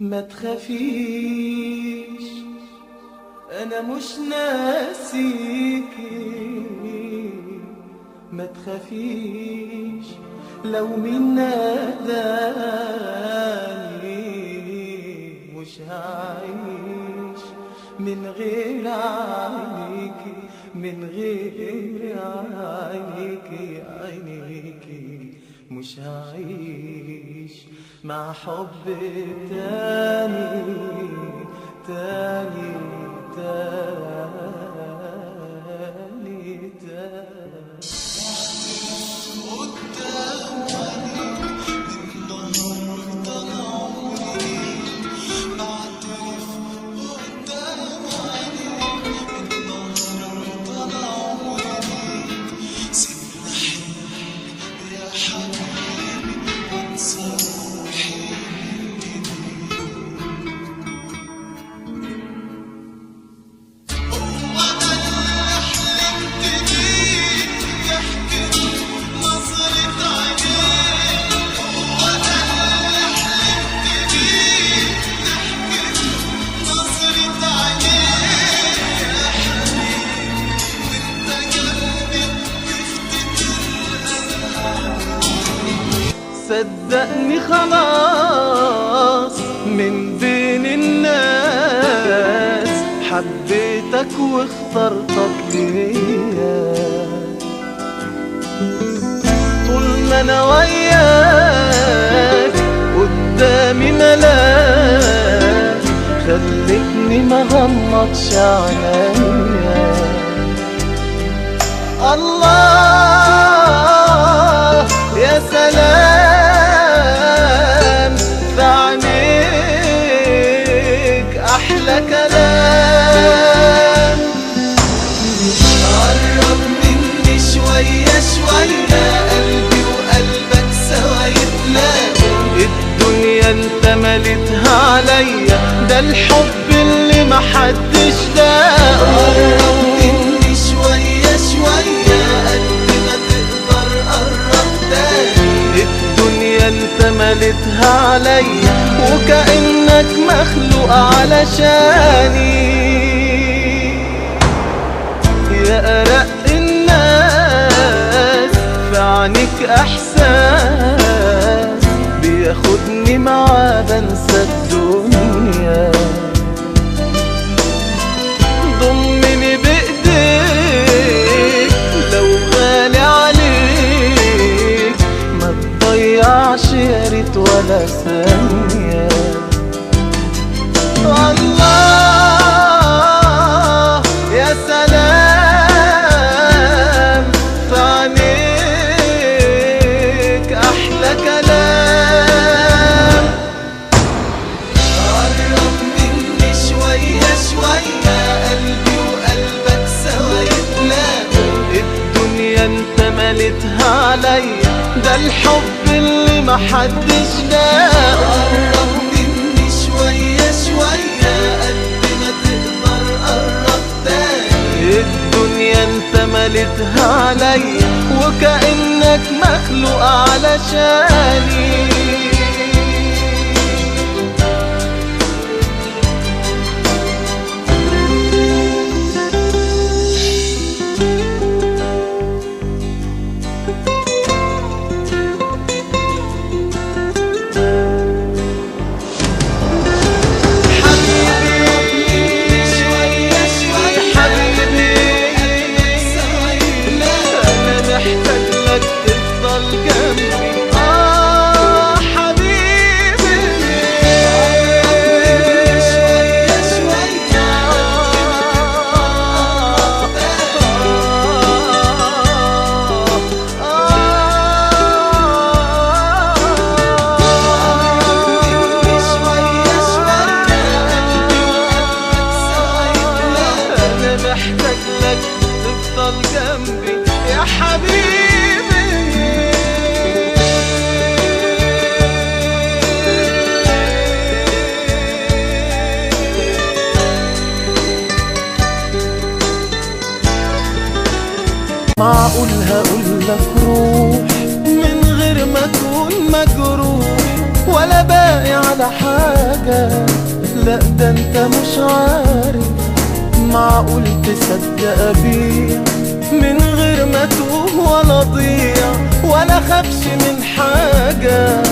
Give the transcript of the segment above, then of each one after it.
ما تخافيش أنا مش ناسيكي، ما تخافيش لو مين ناداني، مش هعيش من غير عينيكي، من غير عينيكي، عينيكي مش هعيش مع حب تاني تاني تاني تاني. صدقني خلاص من بين الناس حبيتك واخترتك ليا، طول ما انا وياك قدامي ملاك خلتني ما غمضش عينيا. الله يا سلام في عينيك أحلى كلام. قرب مني شوية شوية قلبي وقلبك سوا يتلاقوا، الدنيا انت مليتها عليا ده الحب اللي محدش لاقوا. قرب مني شوية شوية قد ما تقدر قرب تاني، الدنيا انت مليتها عليا وكأنك مخلوق علشاني. يا أرق الناس في عينيك احساس بياخدني معاه بنسى الدنيا. ضمني بايديك لو غالي عليك، ما تضيعش يا ريت ولا ثانية. الله يا سلام في عينيك أحلى كلام. قرب مني شوية شوية قلبي وقلبك سوا يتلاقوا، الدنيا انت مليتها عليا ده الحب اللي محدش لاقوا. قرب مني شوية شوية قد ما تقدر قرب تاني، الدنيا انت مليتها عليا وكأنك مخلوق علشاني. محتاج لك تفضل جنبي. حاجة. لا ده انت مش عارف، معقول تصدق بيا من غير ما توه ولا ضيع ولا خافش من حاجة.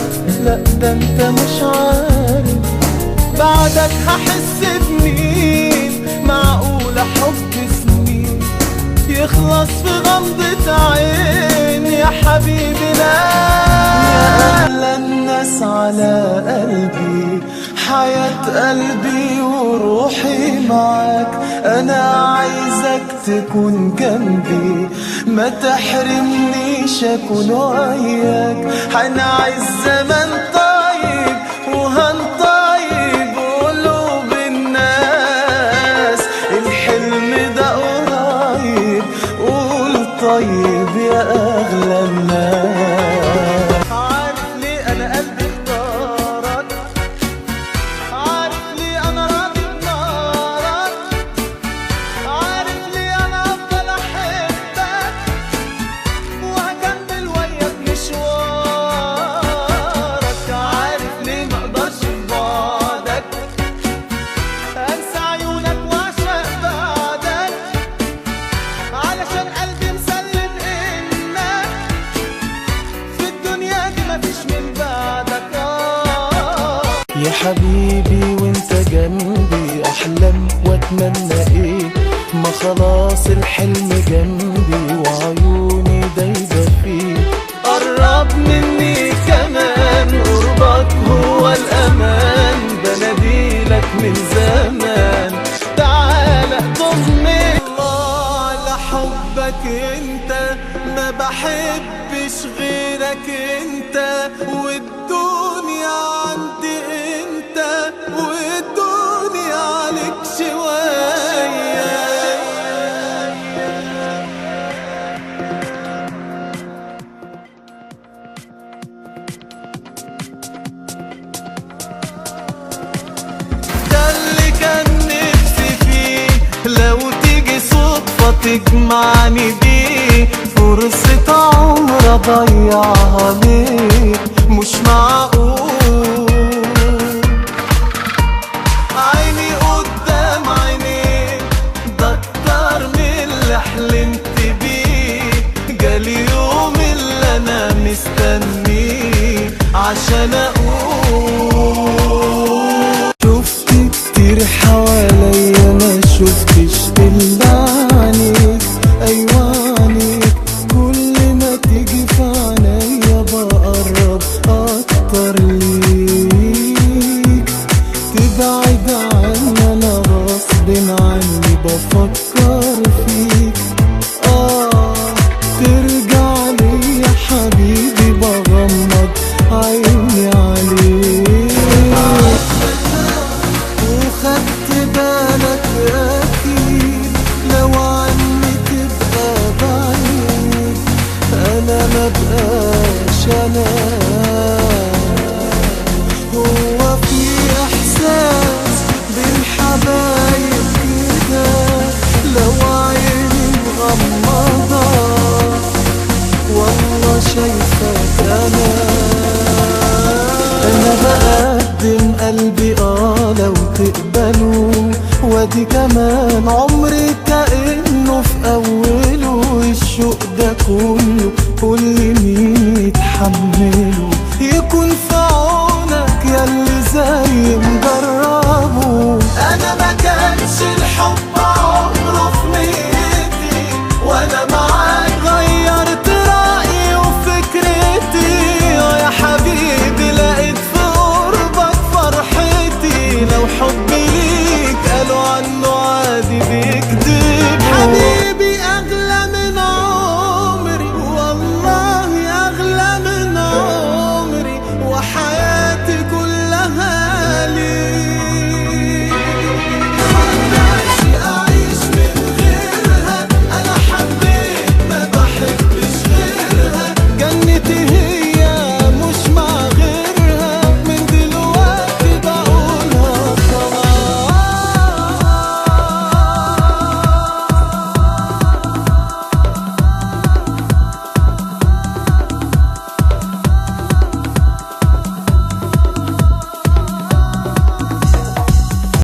لا ده انت مش عارف، بعدك هحس بمين؟ معقولة حب سنين يخلص في غمضة عين يا حبيبي؟ لا يا أغلى الناس على قلبي، حياة قلبي وروحي معاك. أنا عايزك تكون جنبي، ما تحرمنيش أكون وياك. هنعيش زمن طيب وهنطيب قلوب الناس، الحلم ده قريب، قول طيب يا أغلى الناس. عارف ليه أنا قلبي اختارك، عارف ليه أنا راضي بنارك، عارف ليه أنا أفضل أحبك وهكمل وياك مشوارك. عارف ليه مقدرش في بعدك أنسى عيونك وأعشق بعدك، علشان قلبي مسلم إنك في الدنيا دي مفيش من بعدك. يا حبيبي وانت جنبي أحلم واتمنى ايه، ما خلاص الحلم جنبي وعيوني دايبة فيه. قرب مني كمان، قربك هو الأمان، بناديلك من زمان، تعالى طمني. الله على حبك انت، ما بحبش غيرك انت، والدنيا عندي انت، والدنيا عليك شوية. ده اللي كان نفسي فيه، لو تيجي صدفة تجمعني بيه، فرصة عمر أضيعها ليه؟ مش معقول عيني قدام عينيك، ده أكتر من اللي حلمت بيه. جالي يوم اللي أنا مستنيه عشان أقول. شفت كتير حواليا ما شفتش إلا عينيك، أيوة عينيك، كل ما تيجي في عينيا بقرب أكتر ليك. تبعد عني أنا غصب عني بفكر فيك، ترجع لي يا حبيبي بغمض عيني عليك. وخدت بالك أكيد لو عني تبقى بعيد، أنا مبقاش أنا. هو في إحساس بين حبايب كده، لو عيني مغمضة والله شايفك أنا بقدم قلبي لو تقبلوا، وادي كمان